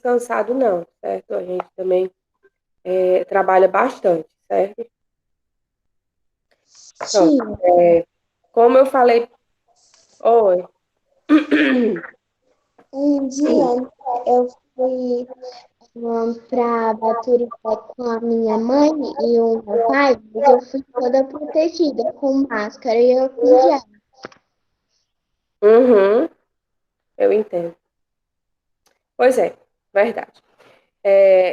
descansado, não, certo? A gente também trabalha bastante, certo? Pronto. Tia, Como eu falei. Oi. um dia eu fui para Baturité com a minha mãe e o meu pai, mas eu fui toda protegida, com máscara e álcool gel. Uhum, eu entendo. Pois é, verdade.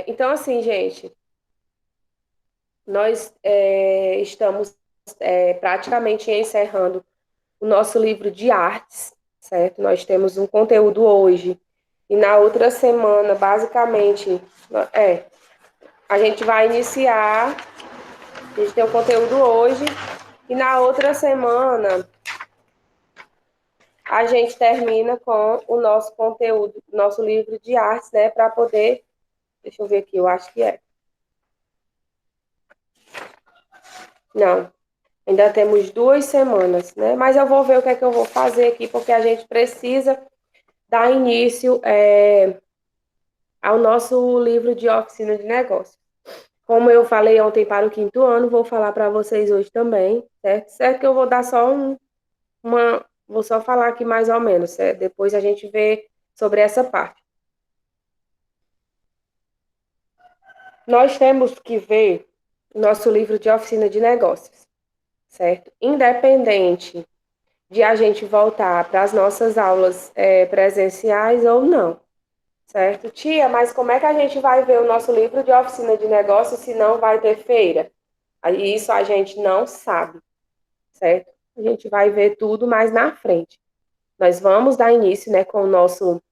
Então, assim, gente, nós estamos praticamente encerrando o nosso livro de artes, certo? Nós temos um conteúdo hoje e na outra semana, basicamente, é, a gente vai iniciar, a gente tem um conteúdo hoje e na outra semana a gente termina com o nosso conteúdo, nosso livro de artes, né, para poder, deixa eu ver aqui, eu acho que é. Não, ainda temos 2 semanas, né? Mas eu vou ver o que é que eu vou fazer aqui, porque a gente precisa dar início ao nosso livro de oficina de negócios. Como eu falei ontem para o 5º ano, vou falar para vocês hoje também, certo? Certo que eu vou dar só vou só falar aqui mais ou menos, certo? Depois a gente vê sobre essa parte. Nós temos que ver o nosso livro de oficina de negócios, certo? Independente de a gente voltar para as nossas aulas presenciais ou não, certo? Tia, mas como é que a gente vai ver o nosso livro de oficina de negócios se não vai ter feira? Aí isso a gente não sabe, certo? A gente vai ver tudo mais na frente. Nós vamos dar início, né, com o nosso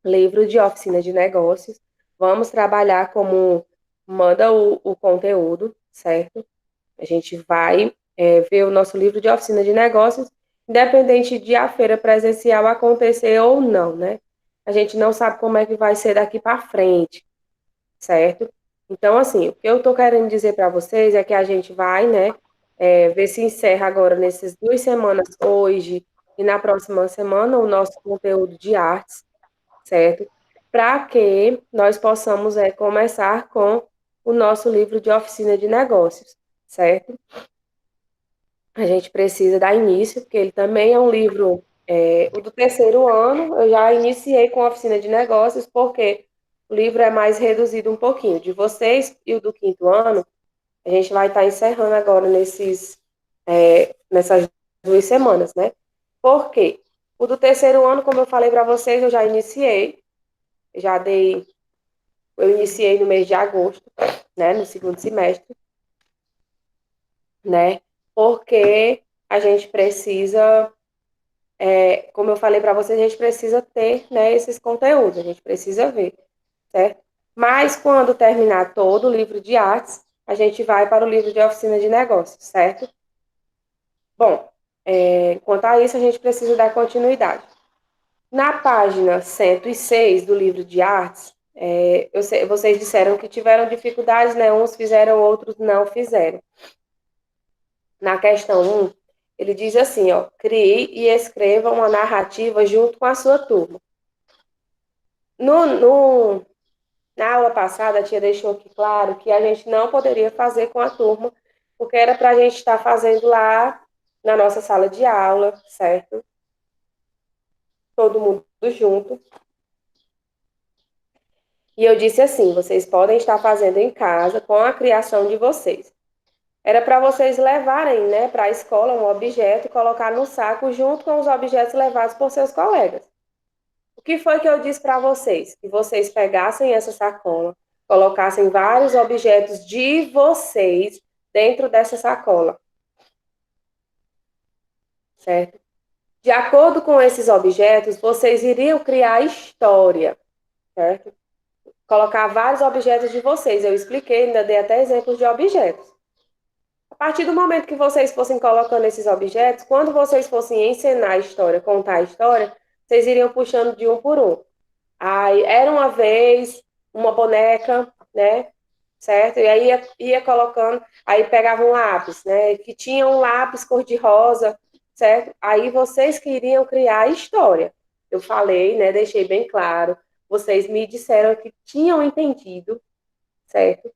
livro de oficina de negócios. Vamos trabalhar como manda o conteúdo, certo? A gente vai ver o nosso livro de oficina de negócios, independente de a feira presencial acontecer ou não, né? A gente não sabe como é que vai ser daqui para frente, certo? Então, assim, o que eu estou querendo dizer para vocês é que a gente vai, né, ver se encerra agora nessas 2 semanas, hoje e na próxima semana, o nosso conteúdo de artes, certo? Para que nós possamos começar com o nosso livro de oficina de negócios, certo? A gente precisa dar início, porque ele também é um livro, o do 3º ano, eu já iniciei com a oficina de negócios, porque o livro é mais reduzido um pouquinho. De vocês e o do 5º ano, a gente vai estar encerrando agora nessas 2 semanas, né? Por quê? O do 3º ano, como eu falei para vocês, eu já iniciei, já dei, eu iniciei no mês de agosto, né, no segundo semestre, né? Porque a gente precisa como eu falei para vocês, a gente precisa ter, né, esses conteúdos, a gente precisa ver, certo? Mas quando terminar todo o livro de artes, a gente vai para o livro de oficina de negócios, certo? Bom, quanto a isso, a gente precisa dar continuidade. Na página 106 do livro de artes, vocês disseram que tiveram dificuldades, né? Uns fizeram, outros não fizeram. Na questão 1, ele diz assim, ó, crie e escreva uma narrativa junto com a sua turma. No, no, Na aula passada, a tia deixou aqui claro que a gente não poderia fazer com a turma, porque era para a gente estar fazendo lá na nossa sala de aula, certo? Todo mundo junto. E eu disse assim: vocês podem estar fazendo em casa com a criação de vocês. Era para vocês levarem, né, para a escola um objeto e colocar no saco junto com os objetos levados por seus colegas. O que foi que eu disse para vocês? Que vocês pegassem essa sacola, colocassem vários objetos de vocês dentro dessa sacola, certo? De acordo com esses objetos, vocês iriam criar história, certo? Colocar vários objetos de vocês. Eu expliquei, ainda dei até exemplos de objetos. A partir do momento que vocês fossem colocando esses objetos, quando vocês fossem ensinar a história, contar a história, vocês iriam puxando de um por um. Aí era uma vez uma boneca, né? Certo? E aí ia colocando, aí pegava um lápis, né? Que tinha um lápis cor-de-rosa, certo? Aí vocês queriam criar a história. Eu falei, né? Deixei bem claro. vocês me disseram que tinham entendido, certo?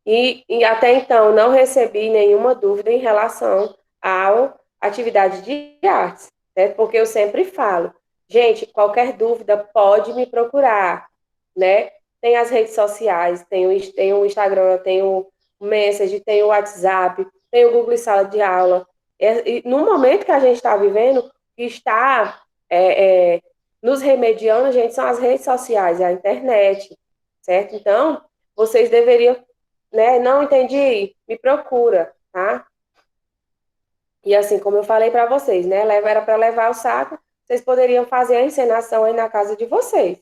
E até então não recebi nenhuma dúvida em relação à atividade de artes, certo? Porque eu sempre falo, gente, qualquer dúvida pode me procurar, né? Tem as redes sociais, tem o Instagram, tem o Message, tem o WhatsApp, tem o Google Sala de Aula. E no momento que a gente está vivendo, que está nos remediando, gente, são as redes sociais, é a internet, certo? Então, vocês deveriam, né? Não entendi? Me procura, tá? E assim, como eu falei para vocês, né? Era para levar o saco, vocês poderiam fazer a encenação aí na casa de vocês,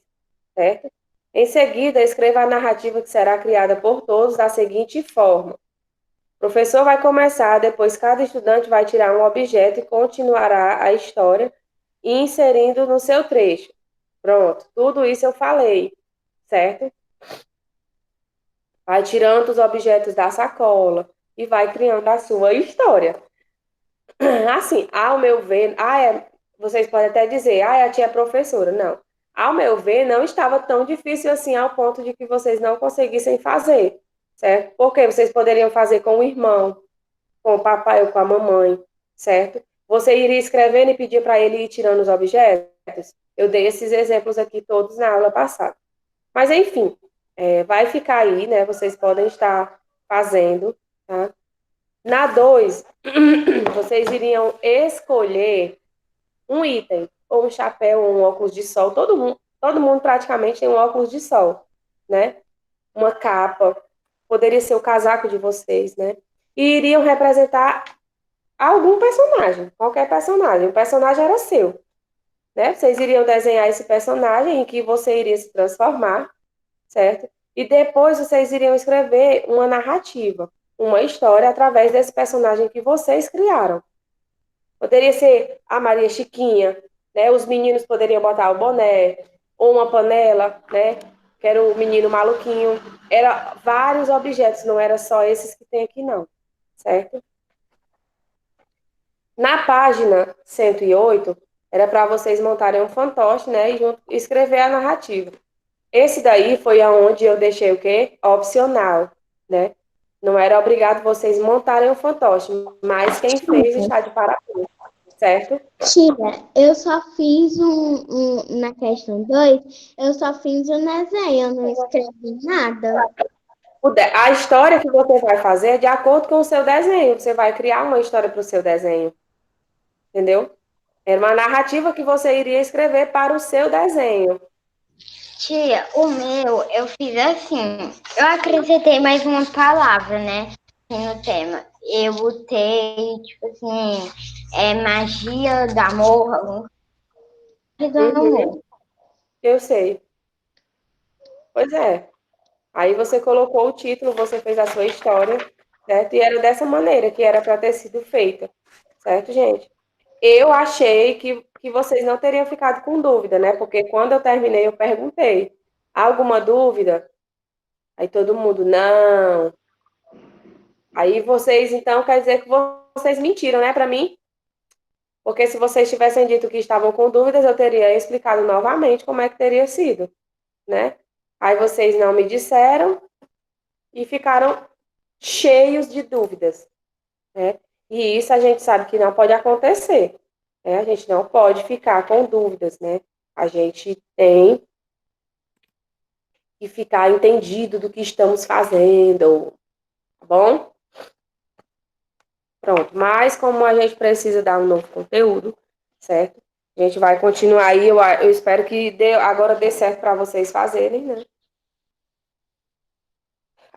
certo? Em seguida, escreva a narrativa que será criada por todos da seguinte forma: o professor vai começar, depois cada estudante vai tirar um objeto e continuará a história inserindo no seu trecho. Pronto, tudo isso eu falei, certo? Vai tirando os objetos da sacola e vai criando a sua história. Assim, ao meu ver, vocês podem até dizer, a tia é professora. Não. Ao meu ver, não estava tão difícil assim ao ponto de que vocês não conseguissem fazer, certo? Porque vocês poderiam fazer com o irmão, com o papai ou com a mamãe, certo? Você iria escrevendo e pedir para ele ir tirando os objetos. Eu dei esses exemplos aqui todos na aula passada. Mas, enfim, vai ficar aí, né? Vocês podem estar fazendo, tá? Na 2, vocês iriam escolher um item, ou um chapéu, ou um óculos de sol. Todo mundo praticamente tem um óculos de sol, né? Uma capa, poderia ser o casaco de vocês, né? E iriam representar algum personagem, qualquer personagem. O personagem era seu, né? Vocês iriam desenhar esse personagem em que você iria se transformar, certo? E depois vocês iriam escrever uma narrativa, uma história através desse personagem que vocês criaram. Poderia ser a Maria Chiquinha, né? Os meninos poderiam botar o boné, ou uma panela, né? Que era o menino maluquinho. Era vários objetos, não era só esses que tem aqui, não. Certo? Na página 108, era para vocês montarem um fantoche, né? E escrever a narrativa. Esse daí foi aonde eu deixei o quê? Opcional, né? Não era obrigado vocês montarem um fantoche, mas quem fez está de parabéns, certo? Tia, eu só fiz na questão 2, eu só fiz um desenho, eu não escrevi nada. A história que você vai fazer é de acordo com o seu desenho. Você vai criar uma história para o seu desenho, entendeu? Era uma narrativa que você iria escrever para o seu desenho. Tia, o meu eu fiz assim. Eu acrescentei mais uma palavra, né? No tema. Eu botei, tipo assim, magia do amor. Uhum, eu sei. Pois é. Aí você colocou o título, você fez a sua história, certo? E era dessa maneira que era para ter sido feita, certo, gente? Eu achei que vocês não teriam ficado com dúvida, né? Porque quando eu terminei, eu perguntei: alguma dúvida? Aí todo mundo, não. Aí vocês, então, quer dizer que vocês mentiram, né, para mim? Porque se vocês tivessem dito que estavam com dúvidas, eu teria explicado novamente como é que teria sido, né? Aí vocês não me disseram e ficaram cheios de dúvidas, né? E isso a gente sabe que não pode acontecer, né? A gente não pode ficar com dúvidas, né? A gente tem que ficar entendido do que estamos fazendo, tá bom? Pronto, mas como a gente precisa dar um novo conteúdo, certo? A gente vai continuar aí, eu espero que agora dê certo para vocês fazerem, né?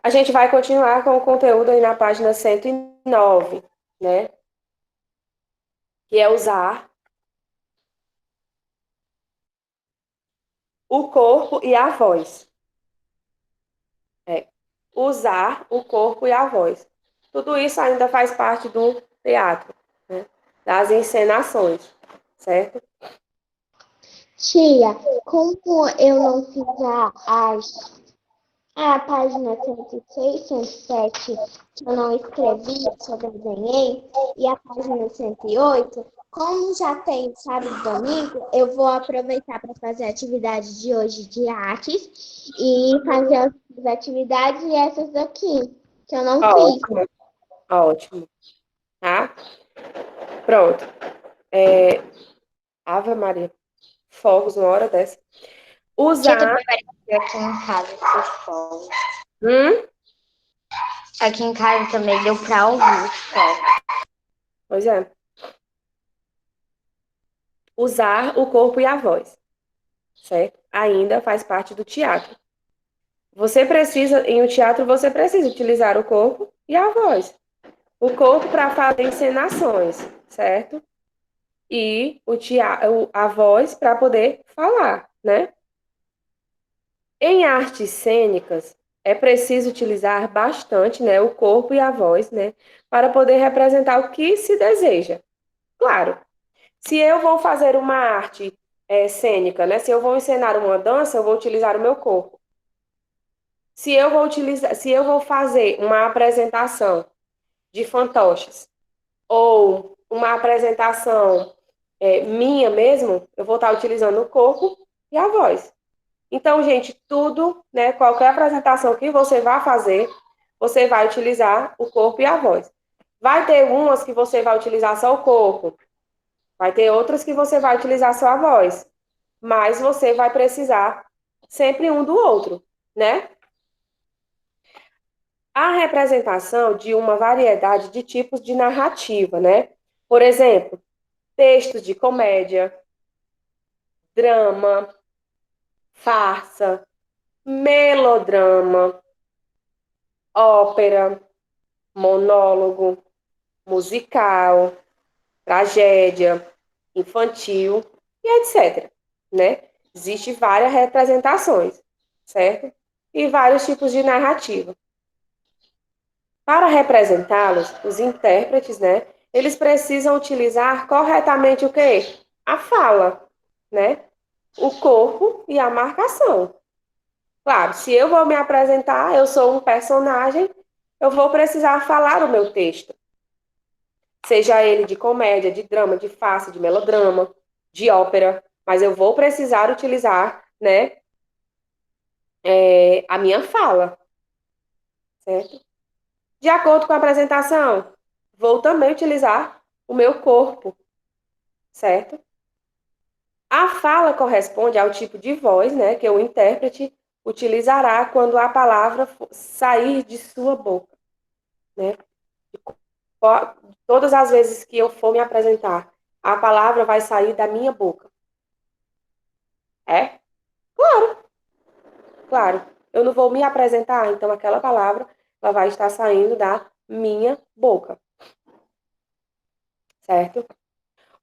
A gente vai continuar com o conteúdo aí na página 109, né? Que é usar o corpo e a voz. Usar o corpo e a voz. Tudo isso ainda faz parte do teatro, né? Das encenações, certo? Tia, como eu não fiz a página 106, 107, que eu não escrevi, só desenhei, e a página 108, Como já tem sábado e domingo, eu vou aproveitar para fazer a atividade de hoje de artes e fazer as atividades e essas daqui, que eu não fiz. Ótimo, ótimo, tá? Pronto. Ave Maria, fogos uma hora dessa. Tia Usar. também apareceu aqui em casa esses fogos. Aqui em casa também deu pra ouvir os fogos. Pois é. Usar o corpo e a voz, certo? Ainda faz parte do teatro. Em um teatro, você precisa utilizar o corpo e a voz. O corpo para fazer encenações, certo? E a voz para poder falar, né? Em artes cênicas, é preciso utilizar bastante, né, o corpo e a voz, né, para poder representar o que se deseja. Claro, se eu vou fazer uma arte cênica, né, se eu vou encenar uma dança, eu vou utilizar o meu corpo. Se eu vou fazer uma apresentação de fantoches ou uma apresentação minha mesmo, eu vou estar utilizando o corpo e a voz. Então, gente, tudo, né, qualquer apresentação que você vá fazer, você vai utilizar o corpo e a voz. Vai ter umas que você vai utilizar só o corpo, vai ter outras que você vai utilizar só a voz, mas você vai precisar sempre um do outro, né? A representação de uma variedade de tipos de narrativa, né? Por exemplo, textos de comédia, drama, farsa, melodrama, ópera, monólogo, musical, tragédia, infantil e etc, né? Existem várias representações, certo? E vários tipos de narrativa. Para representá-los, os intérpretes, né, eles precisam utilizar corretamente o quê? A fala, né? O corpo e a marcação. Claro, se eu vou me apresentar, eu sou um personagem, eu vou precisar falar o meu texto. Seja ele de comédia, de drama, de farsa, de melodrama, de ópera, mas eu vou precisar utilizar, né, a minha fala, certo? De acordo com a apresentação, vou também utilizar o meu corpo, certo? A fala corresponde ao tipo de voz, né, que o intérprete utilizará quando a palavra sair de sua boca, né? Todas as vezes que eu for me apresentar, a palavra vai sair da minha boca. É? Claro, claro. Eu não vou me apresentar, então aquela palavra ela vai estar saindo da minha boca. Certo?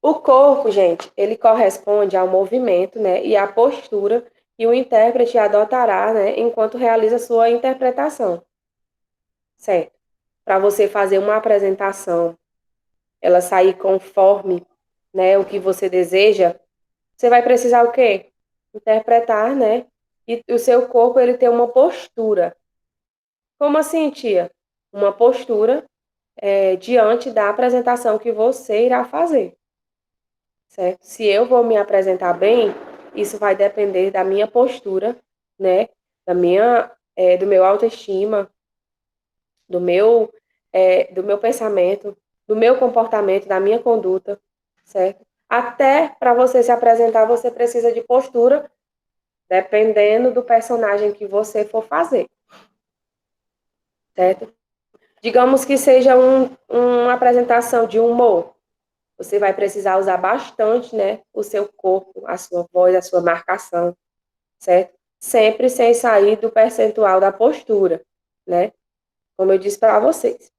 O corpo, gente, ele corresponde ao movimento, né, e à postura que o intérprete adotará, né, enquanto realiza sua interpretação. Certo? Para você fazer uma apresentação, ela sair conforme, né, o que você deseja, você vai precisar o quê? Interpretar, né? E o seu corpo ele tem uma postura. Como assim, tia? Uma postura diante da apresentação que você irá fazer, certo? Se eu vou me apresentar bem, isso vai depender da minha postura, né? Do meu autoestima, do meu pensamento, do meu comportamento, da minha conduta, certo? Até para você se apresentar, você precisa de postura, dependendo do personagem que você for fazer, certo? Digamos que seja uma apresentação de humor. Você vai precisar usar bastante, né, o seu corpo, a sua voz, a sua marcação, certo? Sempre sem sair do percentual da postura, né? Como eu disse para vocês.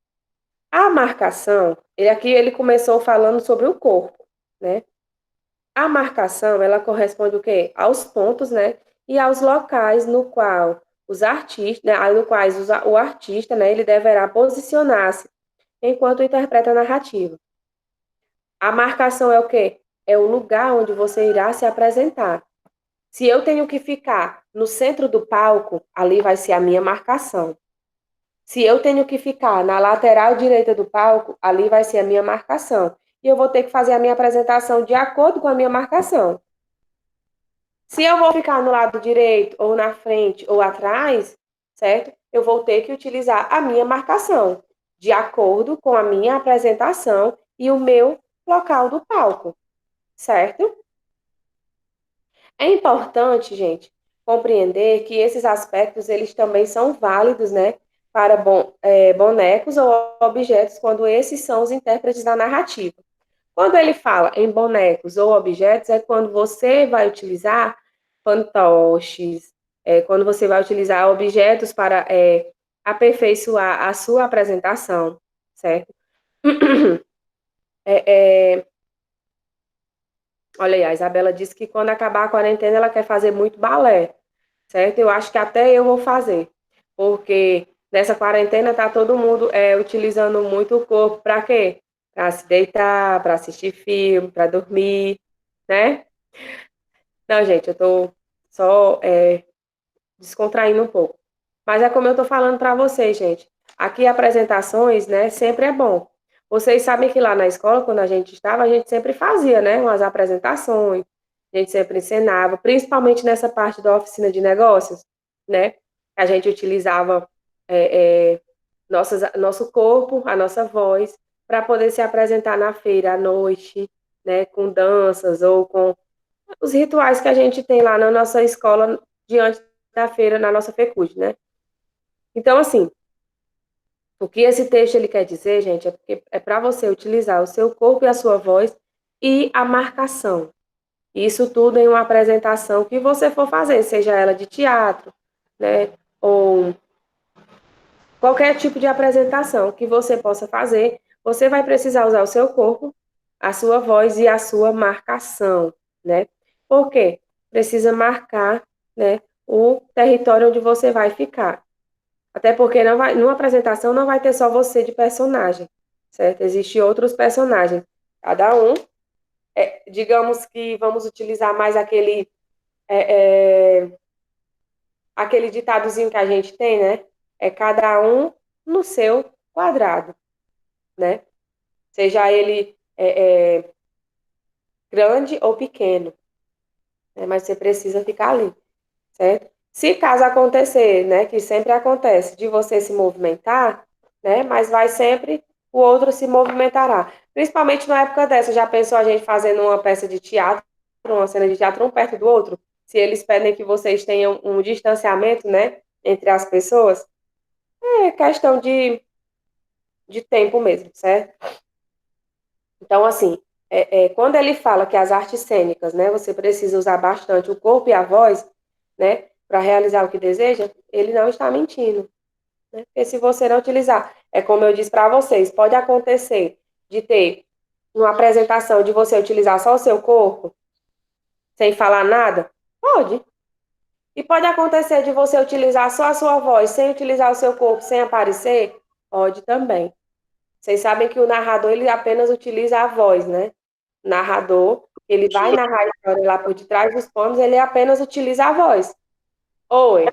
A marcação, ele começou falando sobre o corpo, né? A marcação, ela corresponde o quê? Aos pontos, né? E aos locais no qual os artistas, né, no quais o artista, né, ele deverá posicionar-se enquanto interpreta a narrativa. A marcação é o quê? É o lugar onde você irá se apresentar. Se eu tenho que ficar no centro do palco, ali vai ser a minha marcação. Se eu tenho que ficar na lateral direita do palco, ali vai ser a minha marcação. e eu vou ter que fazer a minha apresentação de acordo com a minha marcação. Se eu vou ficar no lado direito, ou na frente, ou atrás, certo? Eu vou ter que utilizar a minha marcação, de acordo com a minha apresentação e o meu local do palco, certo? É importante, gente, compreender que esses aspectos, eles também são válidos, né, para bonecos ou objetos, quando esses são os intérpretes da narrativa. Quando ele fala em bonecos ou objetos, é quando você vai utilizar fantoches, quando você vai utilizar objetos para aperfeiçoar a sua apresentação, certo? Olha aí, a Isabela disse que quando acabar a quarentena ela quer fazer muito balé, certo? Eu acho que até eu vou fazer, porque nessa quarentena tá todo mundo utilizando muito o corpo para quê? Para se deitar, para assistir filme, para dormir, né? Não, gente, eu tô só descontraindo um pouco. Mas é como eu tô falando para vocês, gente. Aqui apresentações, né, sempre é bom. Vocês sabem que lá na escola, quando a gente estava, a gente sempre fazia, né, umas apresentações, a gente sempre ensinava, principalmente nessa parte da oficina de negócios, né, a gente utilizava nosso corpo, a nossa voz, para poder se apresentar na feira à noite, né, com danças ou com os rituais que a gente tem lá na nossa escola diante da feira, na nossa FECUD, né? Então, assim, o que esse texto ele quer dizer, gente, é porque é para você utilizar o seu corpo e a sua voz e a marcação. Isso tudo em uma apresentação que você for fazer, seja ela de teatro, né? Ou qualquer tipo de apresentação que você possa fazer, você vai precisar usar o seu corpo, a sua voz e a sua marcação, né? Por quê? Precisa marcar, né, o território onde você vai ficar. Até porque não vai, numa apresentação não vai ter só você de personagem, certo? Existem outros personagens. Cada um, digamos que vamos utilizar mais aquele ditadozinho que a gente tem, né? É cada um no seu quadrado, né? Seja ele grande ou pequeno, né? Mas você precisa ficar ali, certo? Se caso acontecer, né, que sempre acontece, de você se movimentar, né, mas vai sempre, o outro se movimentará. Principalmente na época dessa, já pensou a gente fazendo uma peça de teatro, uma cena de teatro um perto do outro? Se eles pedem que vocês tenham um distanciamento, né, entre as pessoas, é questão de tempo mesmo, certo? Então, assim, quando ele fala que as artes cênicas, né, você precisa usar bastante o corpo e a voz, né, para realizar o que deseja, ele não está mentindo, né? Porque se você não utilizar, é como eu disse para vocês, pode acontecer de ter uma apresentação de você utilizar só o seu corpo, sem falar nada? Pode. E pode acontecer de você utilizar só a sua voz, sem utilizar o seu corpo, sem aparecer? Pode também. Vocês sabem que o narrador, ele apenas utiliza a voz, né? O narrador, ele vai narrar a história lá por detrás dos panos, ele apenas utiliza a voz. Oi.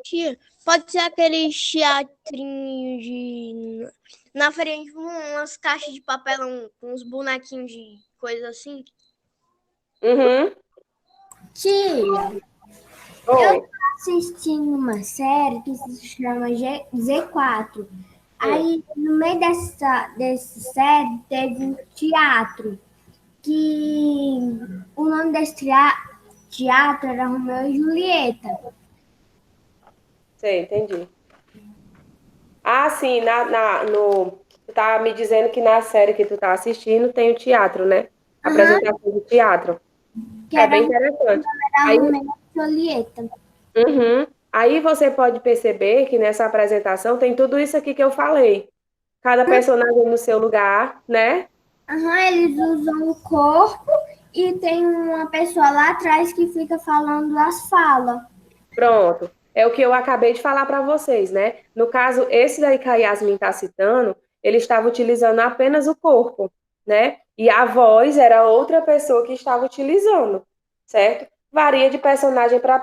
Tia, pode ser aqueles teatrinhos de... Na frente, umas caixas de papelão com uns bonequinhos de coisa assim. Uhum. Tia, Oi. assistindo uma série que se chama Z4. Aí, no meio dessa série, teve um teatro que o nome desse teatro era Romeu e Julieta. Sei, entendi. Ah, sim, tu tá me dizendo que na série que tu tá assistindo tem o teatro, né? Apresentação de teatro. Que É era, bem interessante. era Aí, Romeu e Julieta. uhum. Aí você pode perceber que nessa apresentação tem tudo isso aqui que eu falei. Cada personagem no seu lugar, né? Eles usam o corpo e tem uma pessoa lá atrás que fica falando as falas. Pronto. É o que eu acabei de falar para vocês, né? No caso, esse daí que a Yasmin está citando, ele estava utilizando apenas o corpo, né? E a voz era outra pessoa que estava utilizando, certo? Varia de personagem para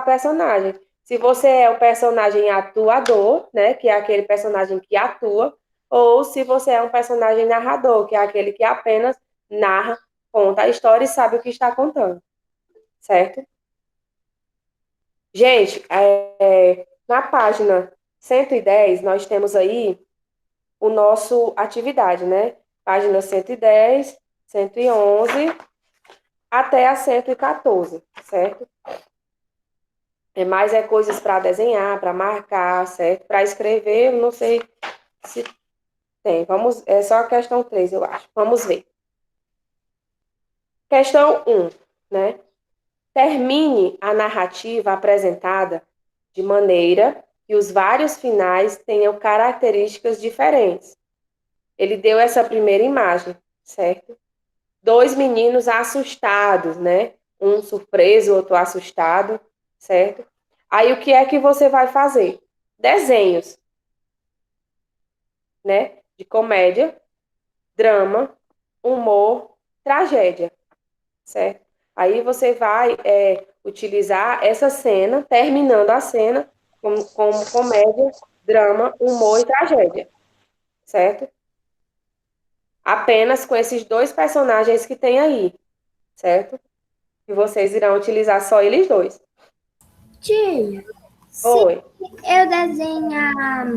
personagem. Se você é o personagem atuador, né? Que é aquele personagem que atua, ou se você é um personagem narrador, que é aquele que apenas narra, conta a história e sabe o que está contando, certo? Gente, na página 110, nós temos aí o nosso atividade, né? Página 110, 111 até a 114, certo? Mais coisas para desenhar, para marcar, certo? Para escrever, eu não sei se tem. É só a questão 3, eu acho. Vamos ver. Questão 1, né? Termine a narrativa apresentada de maneira que os vários finais tenham características diferentes. Ele deu essa primeira imagem, certo? 2 meninos assustados, né? Um surpreso, outro assustado, certo? Aí o que é que você vai fazer? Desenhos, né? De comédia, drama, humor, tragédia, certo? Aí você vai utilizar essa cena, terminando a cena como comédia, drama, humor e tragédia, certo? Apenas com esses 2 personagens que tem aí, certo? E vocês irão utilizar só eles 2. Tia, se Oi. eu desenhar,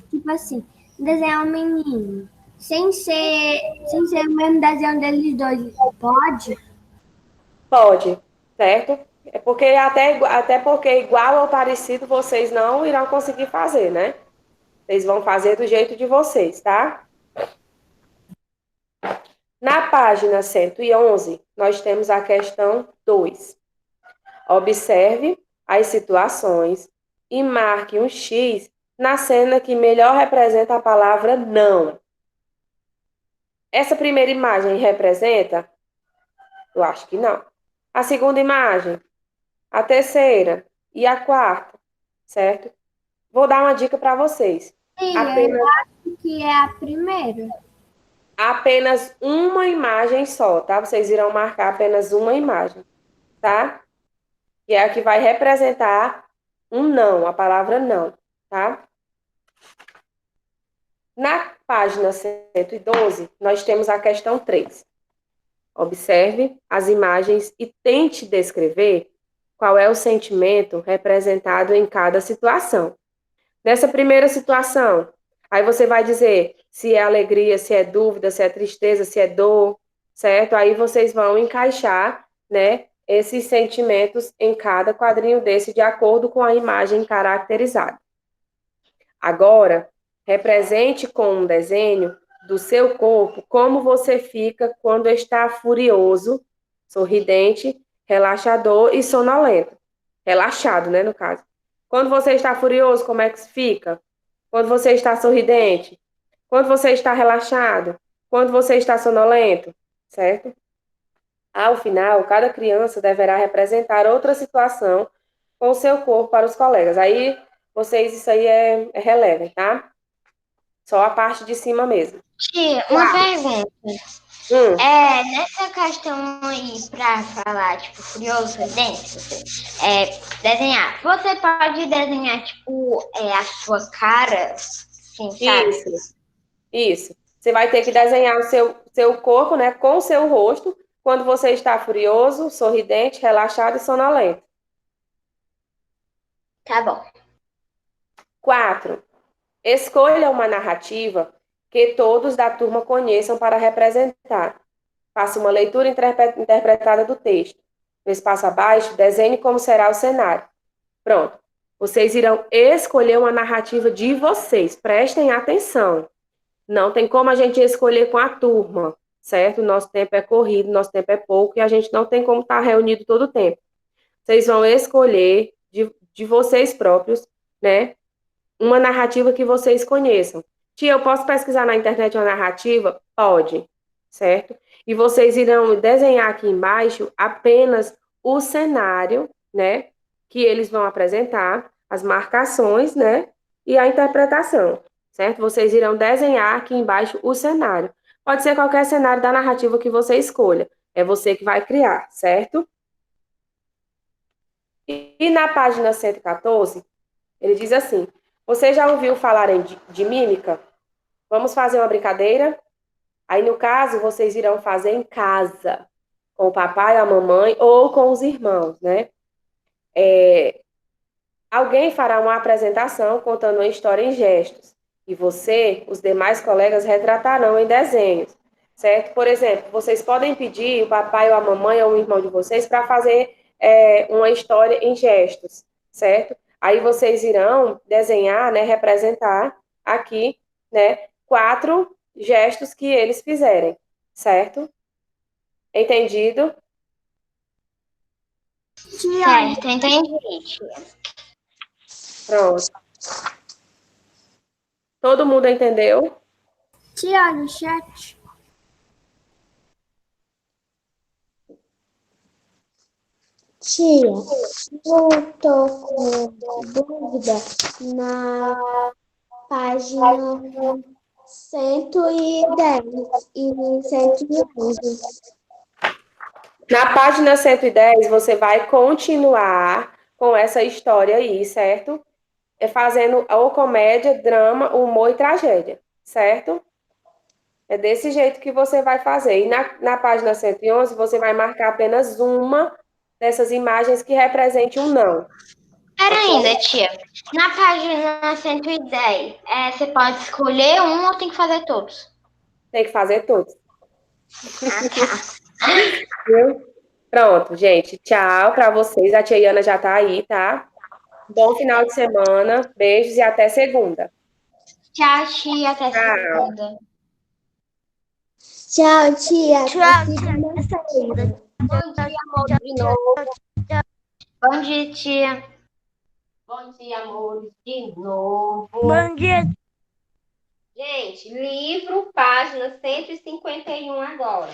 tipo assim, desenhar um menino, sem ser o mesmo desenho deles dois, pode? Pode, certo? É porque até porque igual ou parecido vocês não irão conseguir fazer, né? Vocês vão fazer do jeito de vocês, tá? Na página 111, nós temos a questão 2. Observe as situações e marque um X na cena que melhor representa a palavra não. Essa primeira imagem representa? Eu acho que não. A segunda imagem? A terceira e a quarta, certo? Vou dar uma dica para vocês. Tia, eu acho que é a primeira. Apenas uma imagem só, tá? Vocês irão marcar apenas uma imagem, tá? Que é a que vai representar um não, a palavra não, tá? Na página 112, nós temos a questão 3. Observe as imagens e tente descrever qual é o sentimento representado em cada situação. Nessa primeira situação, aí você vai dizer se é alegria, se é dúvida, se é tristeza, se é dor, certo? Aí vocês vão encaixar, né, esses sentimentos em cada quadrinho desse de acordo com a imagem caracterizada. Agora, represente com um desenho do seu corpo como você fica quando está furioso, sorridente, relaxador e sonolento. Relaxado, né, no caso. Quando você está furioso, como é que fica? Quando você está sorridente? Quando você está relaxado? Quando você está sonolento? Certo? Ao final, cada criança deverá representar outra situação com o seu corpo para os colegas. Aí, vocês, isso aí relevem, tá? Só a parte de cima mesmo. Tia, uma pergunta. Hum, Nessa questão aí, pra falar, tipo, furioso, dentro, desenhar. Você pode desenhar, tipo, a sua cara, assim, sabe? isso. Você vai ter que desenhar o seu corpo, né, com o seu rosto, quando você está furioso, sorridente, relaxado e sonolento. Tá bom. 4. Escolha uma narrativa que todos da turma conheçam para representar. Faça uma leitura interpretada do texto. No espaço abaixo, desenhe como será o cenário. Pronto. Vocês irão escolher uma narrativa de vocês. Prestem atenção. Não tem como a gente escolher com a turma, certo? Nosso tempo é corrido, nosso tempo é pouco e a gente não tem como estar reunido todo o tempo. Vocês vão escolher de vocês próprios, né? Uma narrativa que vocês conheçam. Tia, eu posso pesquisar na internet uma narrativa? Pode, certo? E vocês irão desenhar aqui embaixo apenas o cenário, né? Que eles vão apresentar, as marcações, né? E a interpretação, certo? Vocês irão desenhar aqui embaixo o cenário. Pode ser qualquer cenário da narrativa que você escolha. É você que vai criar, certo? E na página 114, ele diz assim: você já ouviu falar de mímica? Vamos fazer uma brincadeira? Aí, no caso, vocês irão fazer em casa, com o papai, a mamãe ou com os irmãos, né? Alguém fará uma apresentação contando uma história em gestos e você, os demais colegas, retratarão em desenhos, certo? Por exemplo, vocês podem pedir o papai ou a mamãe ou o irmão de vocês para fazer uma história em gestos, certo? Aí vocês irão desenhar, né, representar aqui, né, 4 gestos que eles fizerem, certo? Entendido? Certo, entendi. Pronto. Todo mundo entendeu? Tia, no chat. Tia, eu tô com dúvida na página 110 e 111. Na página 110, você vai continuar com essa história aí, certo? Fazendo ou comédia, drama, humor e tragédia, certo? É desse jeito que você vai fazer. E na página 111, você vai marcar apenas uma dessas imagens que represente um não. Pera ainda, tia. Na página 110, você pode escolher um ou tem que fazer todos? Tem que fazer todos. Ah, tá. Viu? Pronto, gente. Tchau para vocês. A tia Iana já tá aí, tá? Bom final de semana. Beijos e até segunda. Tchau, tia. Até Tchau. segunda. Tchau, tia. Tchau, Segunda-feira. Bom dia, amor, de novo. Bom dia, tia. Bom dia, amor, de novo. Bom dia. Gente, livro, página 151 agora.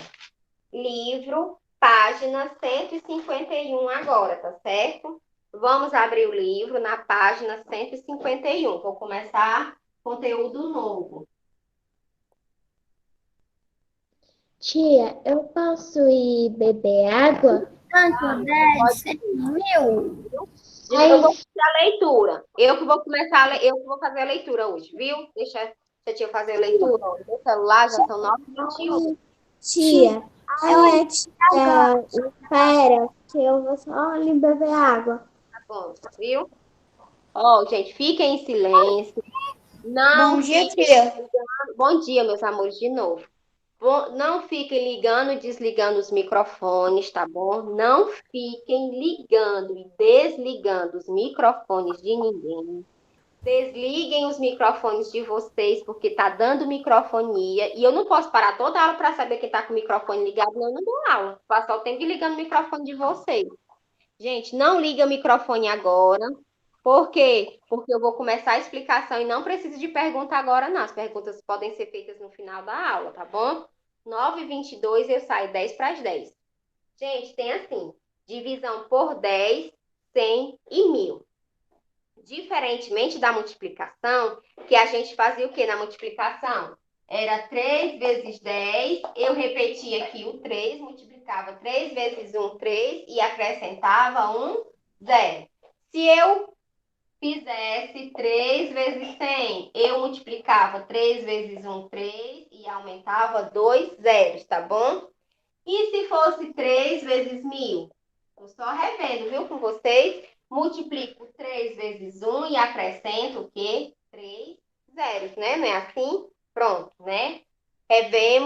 Livro, página 151 agora, tá certo? Vamos abrir o livro na página 151. Vou começar conteúdo novo. Tia, eu posso ir beber água? Tanto 10, 100.000. Eu vou fazer a leitura. Eu que vou começar, eu que vou fazer a leitura hoje, viu? Deixa a tia fazer a leitura. Ó. No celular já são 9h21. Tia, espera que eu vou só ali beber água. Tá bom, viu? Ó, gente, fiquem em silêncio. Não Bom dia, fiquem tia. ligando. Bom dia, meus amores, de novo. Não fiquem ligando e desligando os microfones, tá bom? Não fiquem ligando e desligando os microfones de ninguém. Desliguem os microfones de vocês, porque tá dando microfonia. E eu não posso parar toda aula para saber quem tá com o microfone ligado, não, eu não dou aula. Passar o tempo ligando o microfone de vocês. Gente, não liga o microfone agora. Por quê? Porque eu vou começar a explicação e não precisa de pergunta agora, não. As perguntas podem ser feitas no final da aula, tá bom? 9h22 eu saio 10 para as 10. Gente, tem assim, divisão por 10, 100 e 1000. Diferentemente da multiplicação, que a gente fazia o quê na multiplicação? Era 3 vezes 10, eu repetia aqui o 3, multiplicava 3 vezes 1, 3, e acrescentava um 0. Se eu fizesse 3 vezes 100, eu multiplicava 3 vezes 1, 3, e aumentava 2 zeros, tá bom? E se fosse 3 vezes 1000? Estou só revendo, viu, com vocês. Multiplico 3 vezes 1 e acrescento o quê? 3 zeros, né? Não é assim? Pronto, né? Revemos.